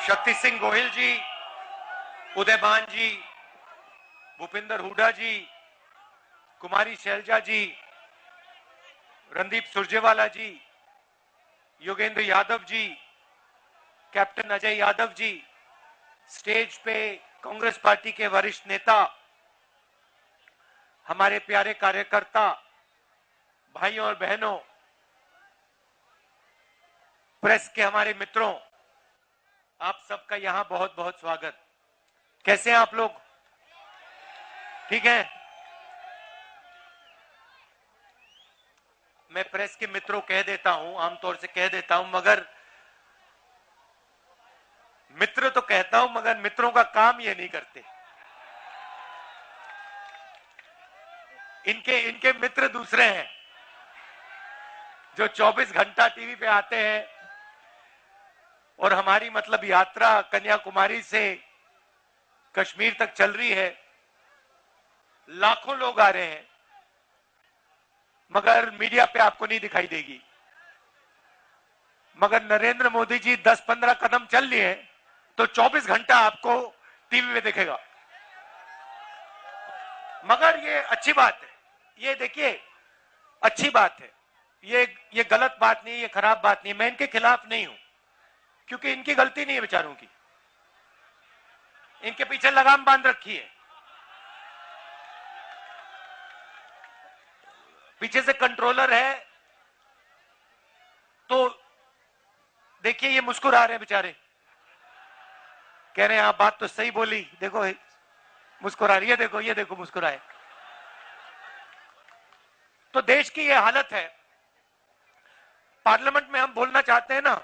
शक्ति सिंह गोहिल जी, उदयभान जी, भूपिंदर हुड्डा जी, कुमारी शैलजा जी, रणदीप सुरजेवाला जी, Yogendra Yadav ji, captain Ajay Yadav ji, stage पे Congress party के वरिष्ठ नेता, हमारे प्यारे कार्यकर्ता, भाइयों और बहनों, प्रेस के हमारे मित्रों, आप सबका यहां बहुत बहुत स्वागत। कैसे हैं आप लोग? ठीक है। मैं प्रेस के मित्रों कह देता हूं, आमतौर से कह देता हूं, मगर मित्र तो कहता हूं मगर मित्रों का काम ये नहीं करते। इनके मित्र दूसरे हैं जो 24 घंटा टीवी पे आते हैं और हमारी मतलब यात्रा कन्याकुमारी से कश्मीर तक चल रही है। लाखों लोग आ रहे हैं मगर मीडिया पे आपको नहीं दिखाई देगी। मगर नरेंद्र मोदी जी 10-15 कदम चल लिए तो 24 घंटा आपको टीवी में दिखेगा। मगर ये अच्छी बात है, ये देखिए अच्छी बात है, ये गलत बात नहीं, ये खराब बात नहीं। मैं इनके खिलाफ नहीं हूं क्योंकि इनकी गलती नहीं है बेचारों की, इनके पीछे लगाम बांध रखी है, पीछे से कंट्रोलर है। तो देखिए ये मुस्कुरा रहे हैं बेचारे, कह रहे हैं आप बात तो सही बोली, देखो मुस्कुरा रही है, देखो ये देखो मुस्कुराए। तो देश की ये हालत है। पार्लियामेंट में हम बोलना चाहते हैं ना,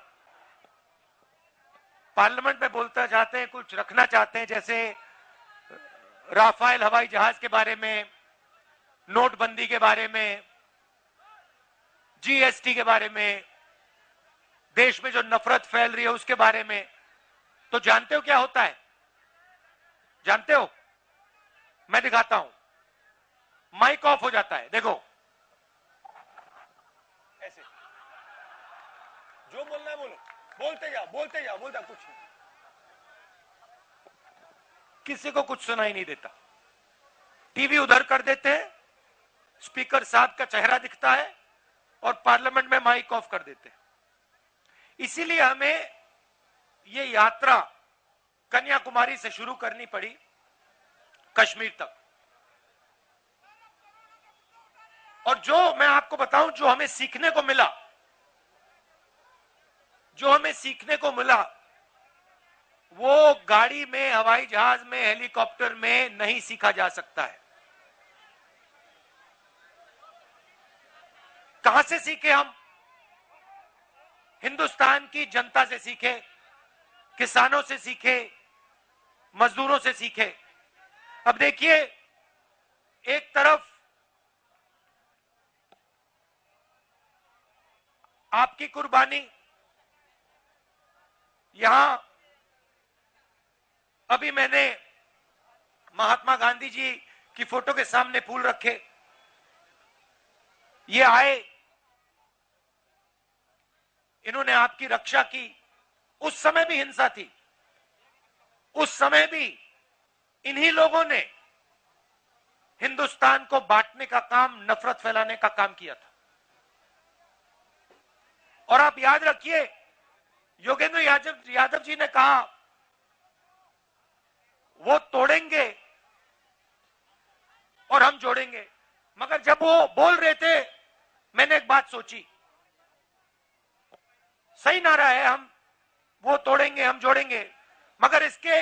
पार्लियामेंट में बोलना चाहते हैं, कुछ रखना चाहते हैं, जैसे राफेल हवाई जहाज के बारे में, नोटबंदी के बारे में, जीएसटी के बारे में, देश में जो नफरत फैल रही है उसके बारे में। तो जानते हो क्या होता है? जानते हो? मैं दिखाता हूं। माइक ऑफ हो जाता है, देखो ऐसे, जो बोलना है बोलो, बोलते जाओ बोलते जाओ, बोलता कुछ नहीं, किसी को कुछ सुनाई नहीं देता। टीवी उधर कर देते हैं, स्पीकर साहब का चेहरा दिखता है और पार्लियामेंट में माइक ऑफ कर देते हैं। इसीलिए हमें ये यात्रा कन्याकुमारी से शुरू करनी पड़ी कश्मीर तक। और जो मैं आपको बताऊं, जो हमें सीखने को मिला, जो हमें सीखने को मिला, वो गाड़ी में, हवाई जहाज में, हेलीकॉप्टर में नहीं सीखा जा सकता है। कहां से सीखे हम? हिंदुस्तान की जनता से सीखे, किसानों से सीखे, मजदूरों से सीखे। अब देखिए, एक तरफ आपकी कुर्बानी, यहां अभी मैंने महात्मा गांधी जी की फोटो के सामने फूल रखे, ये आए, इन्होंने आपकी रक्षा की। उस समय भी हिंसा थी, उस समय भी इन्हीं लोगों ने हिंदुस्तान को बांटने का काम, नफरत फैलाने का काम किया था। और आप याद रखिए, योगेंद्र यादव जी ने कहा वो तोड़ेंगे और हम जोड़ेंगे। मगर जब वो बोल रहे थे, मैंने एक बात सोची, सही नारा है, हम वो तोड़ेंगे हम जोड़ेंगे, मगर इसके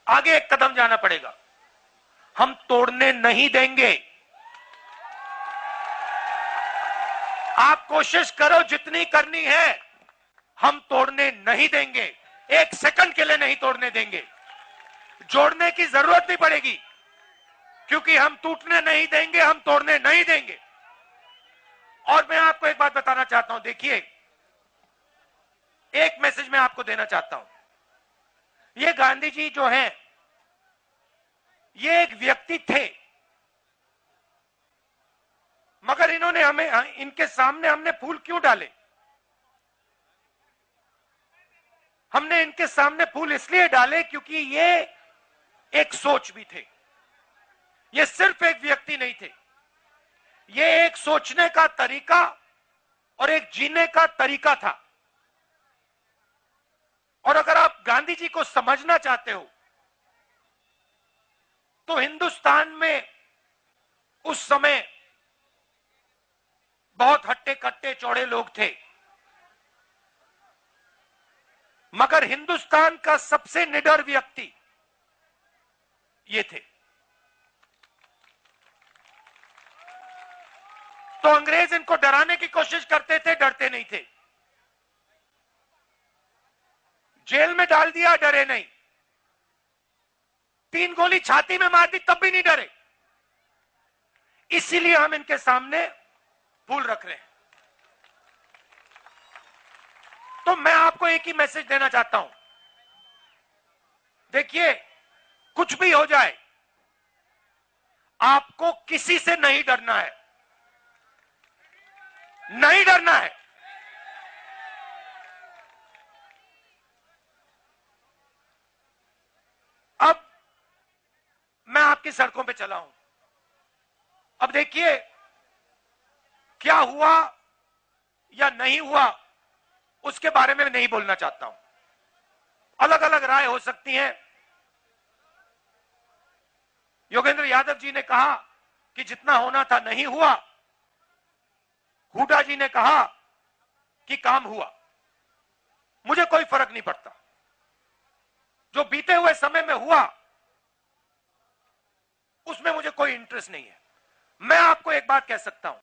आगे एक कदम जाना पड़ेगा। हम तोड़ने नहीं देंगे। आप कोशिश करो जितनी करनी है, हम तोड़ने नहीं देंगे, एक सेकंड के लिए नहीं तोड़ने देंगे। जोड़ने की जरूरत नहीं पड़ेगी क्योंकि हम टूटने नहीं देंगे, हम तोड़ने नहीं देंगे। और मैं आपको एक बात बताना चाहता हूं, देखिए एक मैसेज मैं आपको देना चाहता हूं। ये गांधी जी जो हैं, ये एक व्यक्ति थे, मगर इन्होंने इनके सामने हमने फूल क्यों डाले? हमने इनके सामने फूल इसलिए डाले क्योंकि ये एक सोच भी थे, ये सिर्फ एक व्यक्ति नहीं थे, ये एक सोचने का तरीका और एक जीने का तरीका था। और अगर आप गांधी जी को समझना चाहते हो तो हिंदुस्तान में उस समय बहुत हट्टे कट्टे चौड़े लोग थे, मगर हिंदुस्तान का सबसे निडर व्यक्ति ये थे। तो अंग्रेज इनको डराने की कोशिश करते थे, डरते नहीं थे। जेल में डाल दिया, डरे नहीं। 3 गोली छाती में मार दी, तब भी नहीं डरे। इसीलिए हम इनके सामने फूल रख रहे हैं। तो मैं आपको एक ही मैसेज देना चाहता हूं, देखिए कुछ भी हो जाए, आपको किसी से नहीं डरना है, नहीं डरना है। अब मैं आपकी सड़कों पे चला हूं, अब देखिए क्या हुआ या नहीं हुआ उसके बारे में नहीं बोलना चाहता हूं, अलग अलग राय हो सकती हैं। योगेंद्र यादव जी ने कहा कि जितना होना था नहीं हुआ, हुड्डा जी ने कहा कि काम हुआ। मुझे कोई फर्क नहीं पड़ता, जो बीते हुए समय में हुआ उसमें मुझे कोई इंटरेस्ट नहीं है। मैं आपको एक बात कह सकता हूं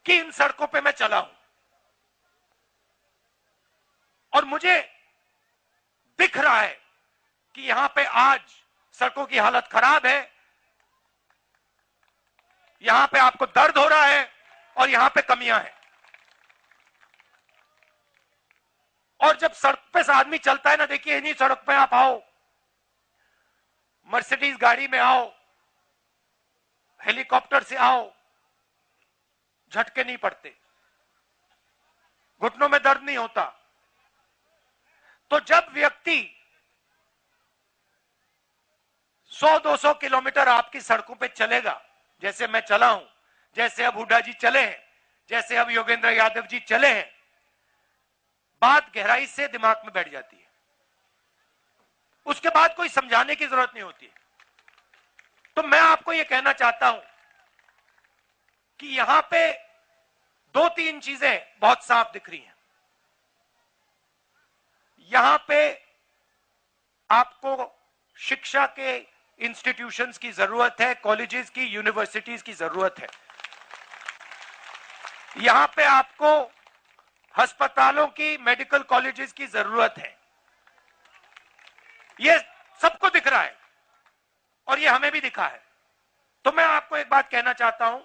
कि इन सड़कों पे मैं चला हूं और मुझे दिख रहा है कि यहां पे आज सड़कों की हालत खराब है, यहां पे आपको दर्द हो रहा है और यहां पे कमियां हैं। और जब सड़क पे से आदमी चलता है ना, देखिए इन्हीं सड़क पे आप आओ, मर्सिडीज गाड़ी में आओ, हेलीकॉप्टर से आओ, झटके नहीं पड़ते, घुटनों में दर्द नहीं होता। तो जब व्यक्ति 100-200 किलोमीटर आपकी सड़कों पे चलेगा, जैसे मैं चला हूं, जैसे अब हुड्डा जी चले हैं, जैसे अब योगेंद्र यादव जी चले हैं, बात गहराई से दिमाग में बैठ जाती है। उसके बाद कोई समझाने की जरूरत नहीं होती। तो मैं आपको यह कहना चाहता हूं कि यहां पे 2-3 चीजें बहुत साफ दिख रही हैं। यहां पे आपको शिक्षा के इंस्टीट्यूशंस की जरूरत है, कॉलेजेस की, यूनिवर्सिटीज की जरूरत है। यहां पे आपको अस्पतालों की, मेडिकल कॉलेजेस की जरूरत है। ये सबको दिख रहा है और ये हमें भी दिखा है। तो मैं आपको एक बात कहना चाहता हूं